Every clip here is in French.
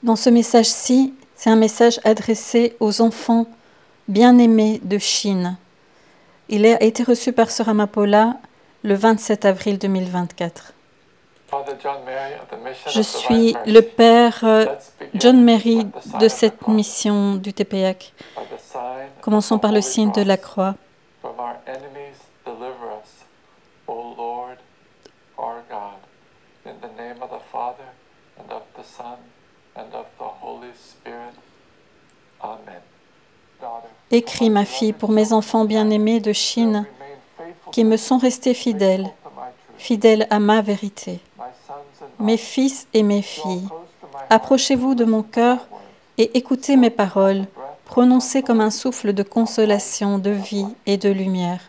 Dans ce message-ci, c'est un message adressé aux enfants bien-aimés de Chine. Il a été reçu par Sœur Amapola le 27 avril 2024. Je suis le père John Mary de cette mission du TPAC. Commençons par le signe de la croix. Écris, ma fille, pour mes enfants bien-aimés de Chine qui me sont restés fidèles, fidèles à ma vérité. Mes fils et mes filles, approchez-vous de mon cœur et écoutez mes paroles, prononcées comme un souffle de consolation, de vie et de lumière.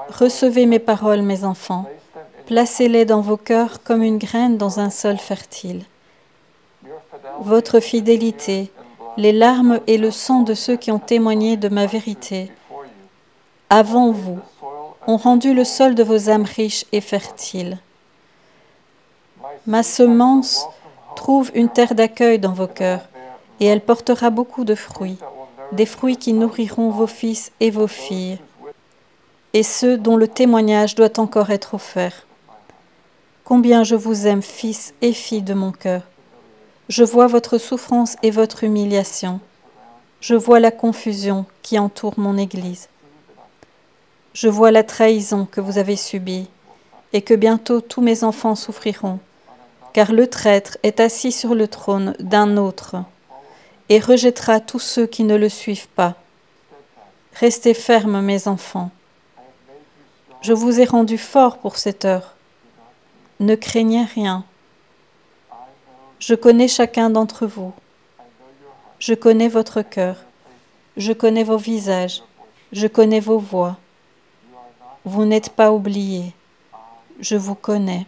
Recevez mes paroles, mes enfants, placez-les dans vos cœurs comme une graine dans un sol fertile. Votre fidélité, les larmes et le sang de ceux qui ont témoigné de ma vérité, avant vous, ont rendu le sol de vos âmes riche et fertile. Ma semence trouve une terre d'accueil dans vos cœurs, et elle portera beaucoup de fruits, des fruits qui nourriront vos fils et vos filles, et ceux dont le témoignage doit encore être offert. Combien je vous aime, fils et filles de mon cœur. Je vois votre souffrance et votre humiliation. Je vois la confusion qui entoure mon Église. Je vois la trahison que vous avez subie, et que bientôt tous mes enfants souffriront, car le traître est assis sur le trône d'un autre, et rejettera tous ceux qui ne le suivent pas. Restez fermes, mes enfants. Je vous ai rendus forts pour cette heure. Ne craignez rien. Je connais chacun d'entre vous. Je connais votre cœur. Je connais vos visages. Je connais vos voix. Vous n'êtes pas oubliés. Je vous connais.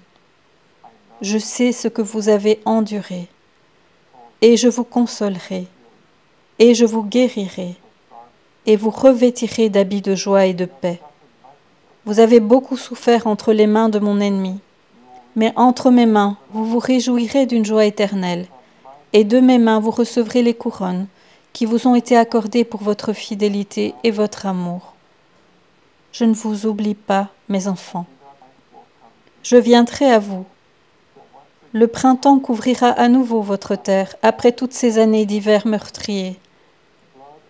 Je sais ce que vous avez enduré. Et je vous consolerai. Et je vous guérirai. Et vous revêtirez d'habits de joie et de paix. Vous avez beaucoup souffert entre les mains de mon ennemi. Mais entre mes mains, vous vous réjouirez d'une joie éternelle. Et de mes mains, vous recevrez les couronnes qui vous ont été accordées pour votre fidélité et votre amour. Je ne vous oublie pas, mes enfants. Je viendrai à vous. Le printemps couvrira à nouveau votre terre après toutes ces années d'hiver meurtriers.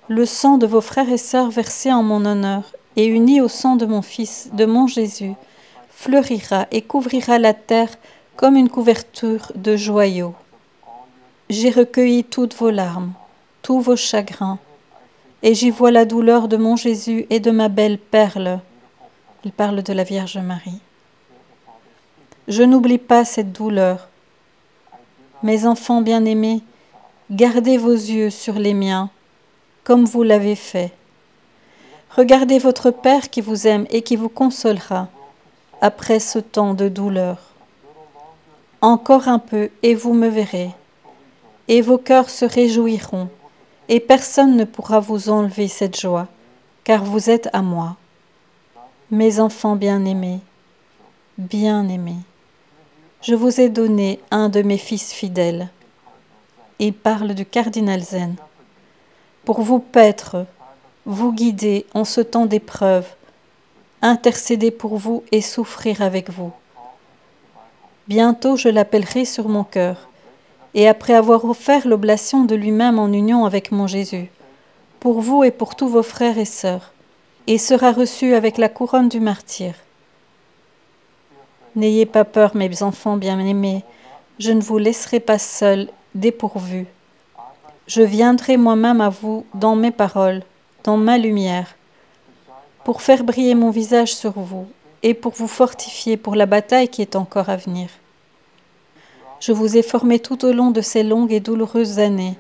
Le sang de vos frères et sœurs versé en mon honneur et uni au sang de mon Fils, de mon Jésus, fleurira et couvrira la terre comme une couverture de joyaux. J'ai recueilli toutes vos larmes, tous vos chagrins, et j'y vois la douleur de mon Jésus et de ma belle perle. Il parle de la Vierge Marie. Je n'oublie pas cette douleur. Mes enfants bien-aimés, gardez vos yeux sur les miens, comme vous l'avez fait. Regardez votre Père qui vous aime et qui vous consolera après ce temps de douleur. Encore un peu et vous me verrez, et vos cœurs se réjouiront, et personne ne pourra vous enlever cette joie, car vous êtes à moi. Mes enfants bien-aimés, je vous ai donné un de mes fils fidèles. Il parle du cardinal Zen. Pour vous paître, vous guider en ce temps d'épreuve, intercéder pour vous et souffrir avec vous. Bientôt je l'appellerai sur mon cœur, et après avoir offert l'oblation de lui-même en union avec mon Jésus, pour vous et pour tous vos frères et sœurs, et sera reçu avec la couronne du martyr. N'ayez pas peur, mes enfants bien-aimés, je ne vous laisserai pas seuls, dépourvus. Je viendrai moi-même à vous dans mes paroles, dans ma lumière, pour faire briller mon visage sur vous et pour vous fortifier pour la bataille qui est encore à venir. Je vous ai formés tout au long de ces longues et douloureuses années,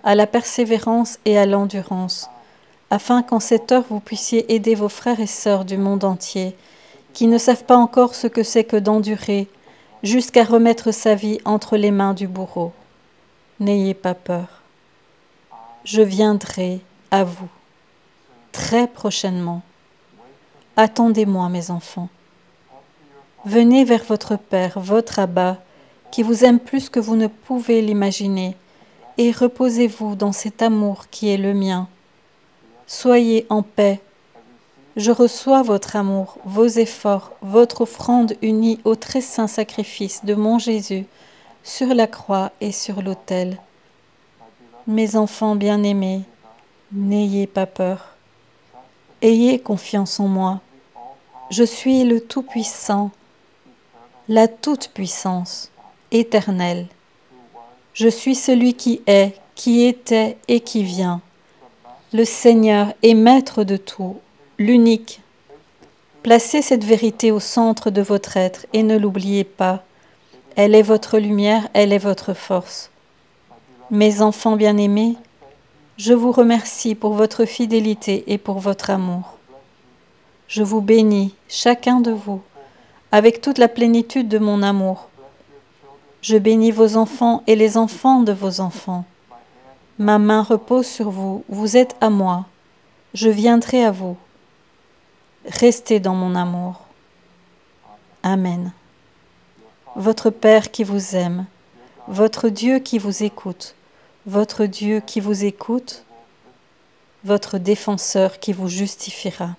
à la persévérance et à l'endurance, afin qu'en cette heure vous puissiez aider vos frères et sœurs du monde entier, qui ne savent pas encore ce que c'est que d'endurer, jusqu'à remettre sa vie entre les mains du bourreau. N'ayez pas peur. Je viendrai à vous, très prochainement. Attendez-moi, mes enfants. Venez vers votre Père, votre Abba, qui vous aime plus que vous ne pouvez l'imaginer, et reposez-vous dans cet amour qui est le mien. Soyez en paix. Je reçois votre amour, vos efforts, votre offrande unie au très saint sacrifice de mon Jésus sur la croix et sur l'autel. Mes enfants bien-aimés, n'ayez pas peur. Ayez confiance en moi. Je suis le Tout-Puissant, la Toute-Puissance, éternelle. Je suis celui qui est, qui était et qui vient. Le Seigneur est maître de tout, l'unique. Placez cette vérité au centre de votre être et ne l'oubliez pas. Elle est votre lumière, elle est votre force. Mes enfants bien-aimés, je vous remercie pour votre fidélité et pour votre amour. Je vous bénis, chacun de vous, avec toute la plénitude de mon amour. Je bénis vos enfants et les enfants de vos enfants. Ma main repose sur vous, vous êtes à moi. Je viendrai à vous. Restez dans mon amour. Amen. Votre Père qui vous aime, votre Dieu qui vous écoute, votre Dieu qui vous écoute, votre défenseur qui vous justifiera.